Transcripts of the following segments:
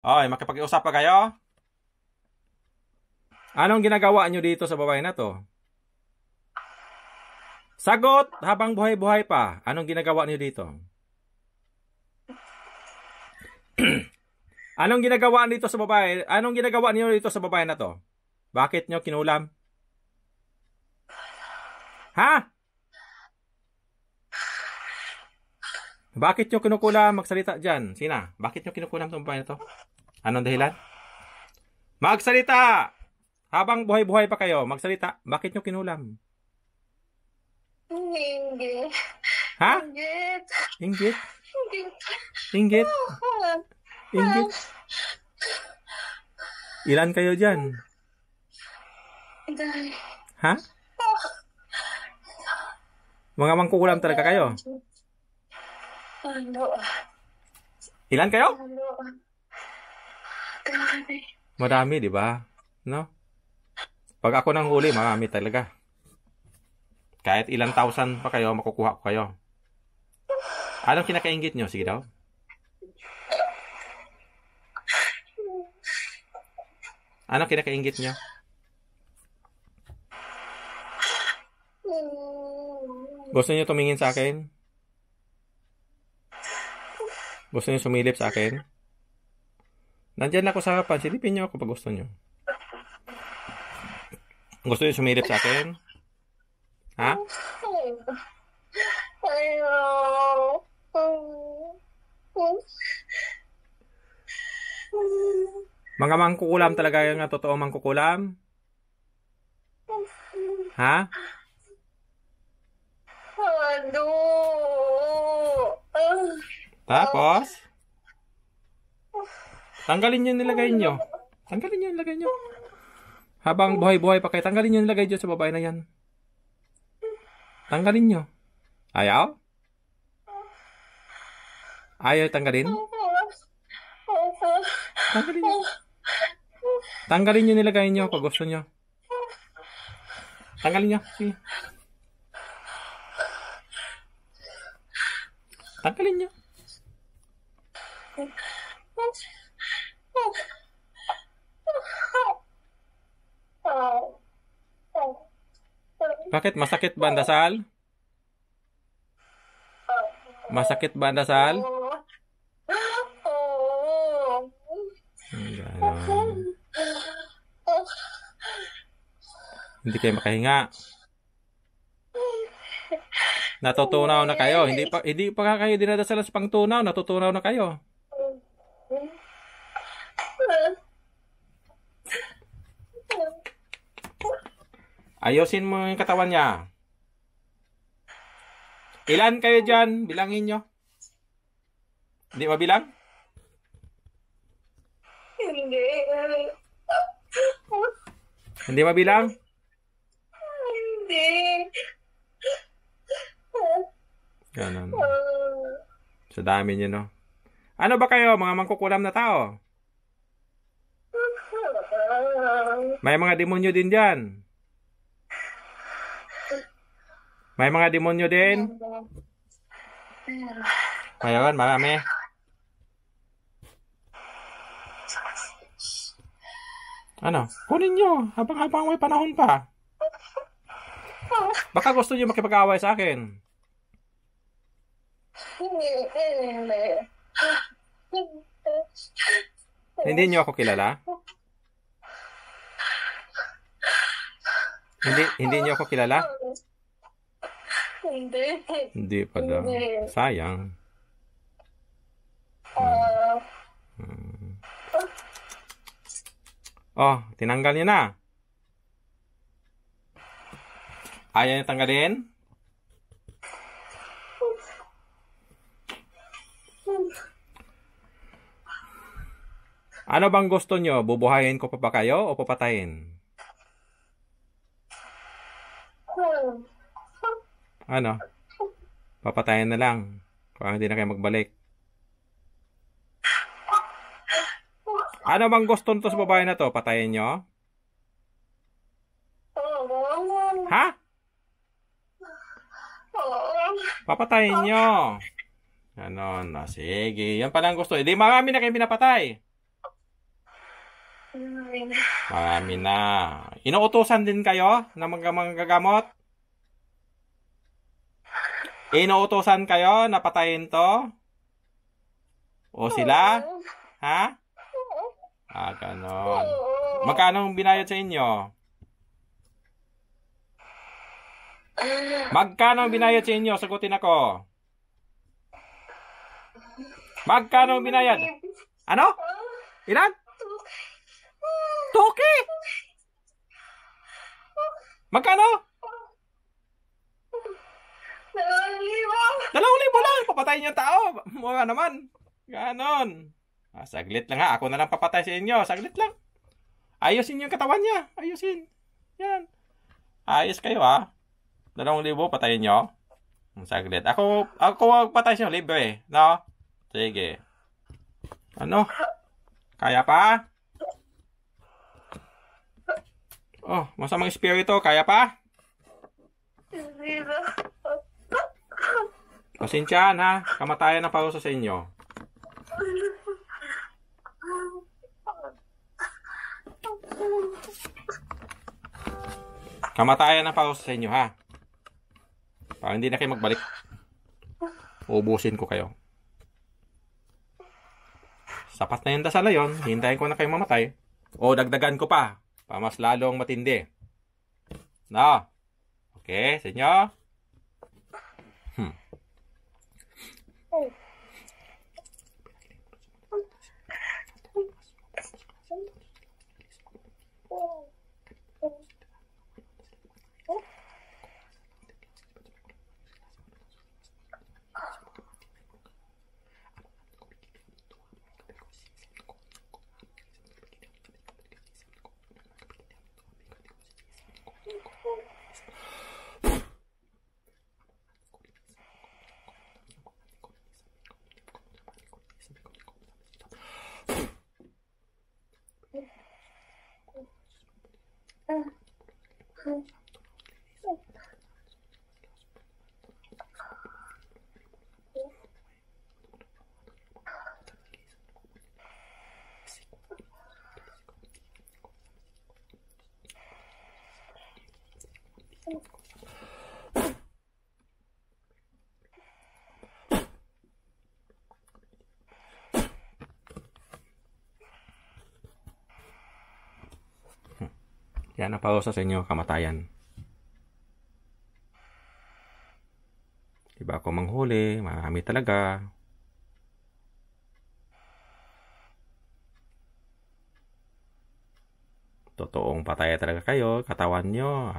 Oy, makipag-usap pa kayo? Anong ginagawa nyo dito sa babae na to? Sagot habang buhay-buhay pa. Anong ginagawa nyo dito? Anong ginagawa dito sa babae? Anong ginagawa niyo dito sa babae na to? Bakit nyo kinulam? Ha? Bakit nyo kinukulam? Magsalita dyan. Sina? Bakit nyo kinukulam itong babae na to? Anong dahilan? Magsalita! Habang buhay-buhay pa kayo, magsalita. Bakit nyo kinulam? Inggit. Ha? Inggit. Inggit? Inggit. Inggit? Inggit? Ilan kayo dyan? Dahil. Ha? Mga mangkukulam talaga kayo? Ano? Ilan kayo? Ano? Dami. Marami, di ba? No? Pag ako nang huli, marami talaga. Kahit ilang thousand pa kayo, makukuha ko kayo. Anong kinakaingit nyo? Sige daw. Anong kinakaingit nyo? Gusto nyo tumingin sa akin? Gusto nyo sumilip sa akin? Nandyan ako sa harapan. Silipin nyo ako pag gusto nyo. Gusto nyo sumilip sa akin? Ha? Ayaw. Mga mangkukulam talaga yung totoo mangkukulam? Ha? Ano? Tapos? Tanggalin nyo nilagay nyo. Tanggalin nyo nilagay nyo. Habang buhay-buhay pa kayo, tanggalin nyo nilagay dyan sa babae na yan. Tanggalin nyo. Ayaw? Ayaw tanggalin? Tanggalin nyo. Tanggalin nyo nilagay nyo pag gusto nyo. Tanggalin nyo. Sige. Tanggalin nyo. Bakit? Masakit ba ang dasal? Masakit ba ang dasal? Ganon. Hindi kayo makahinga. Natutunaw na kayo. Hindi pa kayo dinadasal sa pangtunaw. Natutunaw na kayo. Ayusin mo yung katawan niya. Ilan kayo dyan? Bilangin nyo. Hindi mabilang? Hindi. Hindi mabilang? Hindi. Ganon. Sa dami nyo, no? Ano ba kayo? Mga mangkukulam na tao? May mga demonyo din dyan. May mga demonyo din. Mayroon, marami. Ano? Kunin nyo. Habang may panahon pa. Baka gusto nyo makipag-away sa akin. Hindi nyo ako kilala? Hindi nyo ako kilala? Hindi. Hindi pala. Sayang. Oh, tinanggal niyo na. Ayaw niyo tanggalin? Ano bang gusto nyo? Bubuhayin ko pa ba kayo o papatayin? Ano? Papatayin na lang. Kung hindi na kayo magbalik. Ano bang gusto nito sa babae na to? Patayin nyo? Ha? Papatayin nyo. Ganon. Sige. Yan pala ang gusto. Hindi marami na kayo pinapatay. Marami na. Inuutusan din kayo ng mga manggagamot? Inuutusan kayo na patayin to? O sila? Ha? Ganon. Magkano ang binayad sa inyo? Magkano ang binayad sa inyo? Sagutin ako. Magkano ang binayad? Ano? Ilan? Toki? Magkano? 2,000 lang. Papatayin yung tao. Mukha naman. Ganon. Saglit lang ha. Ako na lang papatay sa inyo. Saglit lang. Ayusin yung katawan niya. Ayusin. Yan. Ayos kayo ha. 2,000 patayin nyo. Saglit. Ako patay siya. Libre. No? Sige. Ano? Kaya pa? Oh, masamang espiritu. Kaya pa? Pasensyahan ha. Kamatayan na parusa sa inyo. Kamatayan na parusa sa inyo ha. Para hindi na kayo magbalik. Uubusin ko kayo. Sapat na yung dasal na yun. Hintayin ko na kayo mamatay. O dagdagan ko pa. Para mas lalong matindi. No? Okay, sa inyo? Yan ang parusa sa inyo, kamatayan. Diba ako manghuli, marami talaga. Totoong patay talaga kayo, katawan nyo.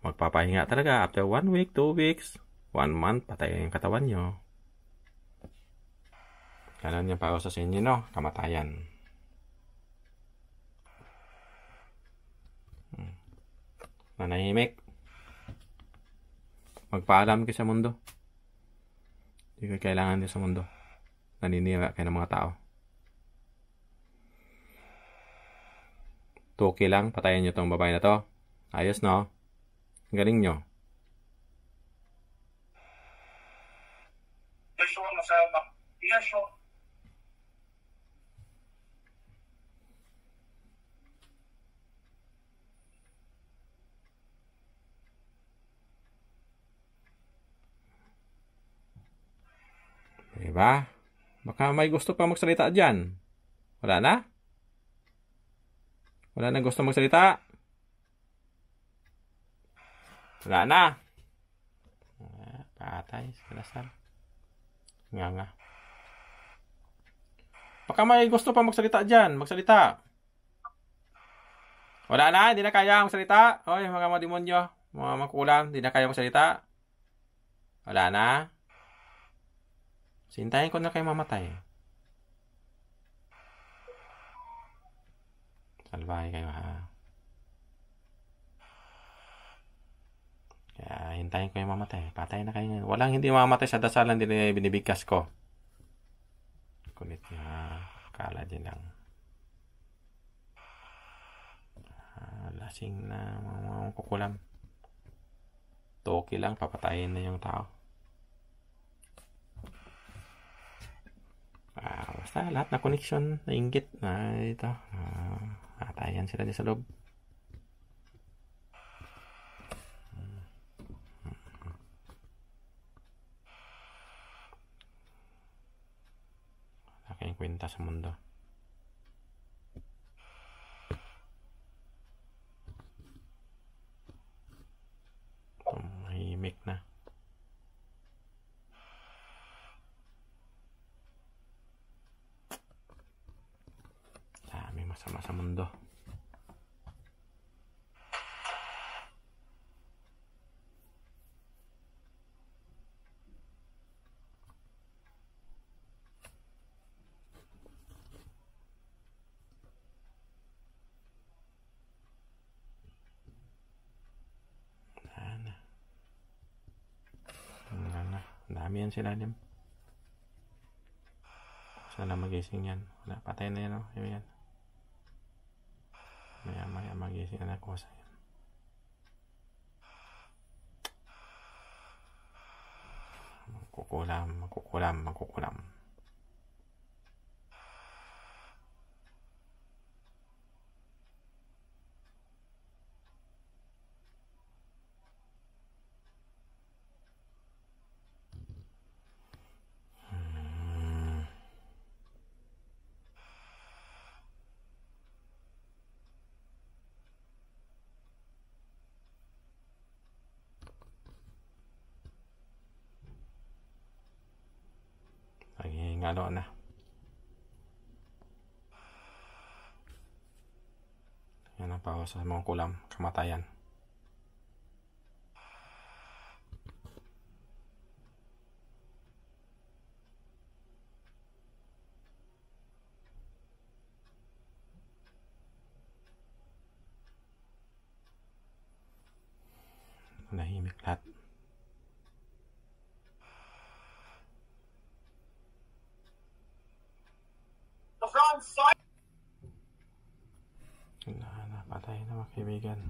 Magpapahinga talaga after 1 week, 2 weeks, 1 month, patay yung katawan nyo. Ganon yung parusa sa inyo, no? Kamatayan. Nanahimik. Magpaalam kayo sa mundo. Hindi ko kailangan din sa mundo. Naninira kayo ng mga tao. Tuki lang, patayin nyo tong babae na to. Ayos, no? Galing nyo. Diba? Baka may gusto pa magsalita dyan. Wala na? Wala na gusto magsalita? Wala na? Patay. Salasal. Nga. Baka may gusto pa magsalita dyan. Magsalita. Wala na? Hindi na kaya magsalita? Oy, mga demonyo. Mga makulang. Hindi na kaya magsalita? Wala na? Sintayin ko na kayo mamatay. Salbahe kayo ha. Kaya hintayin ko yung mamatay. Patay na kayo. Walang hindi mamatay sa dasalan din binibigkas ko. Kulit nga. Kala din lang. Lasing na mga kukulam. Toki lang. Papatayin na yung tao. Basta lahat na connection na inggit na ito. Patayan sila di sa loob. Wala kayong kwenta sa mundo. Tumahimik na. Daming masama sa mundo. Dami yan sila dim. Sana magising yan. Wala, patay na yan. Yan. Maya magising na kusa yan. Magkukulam. Naghihingalo na. Yan ang pawas sa mga kulam, kamatayan. Nahimik lahat. Patay na mga kaibigan.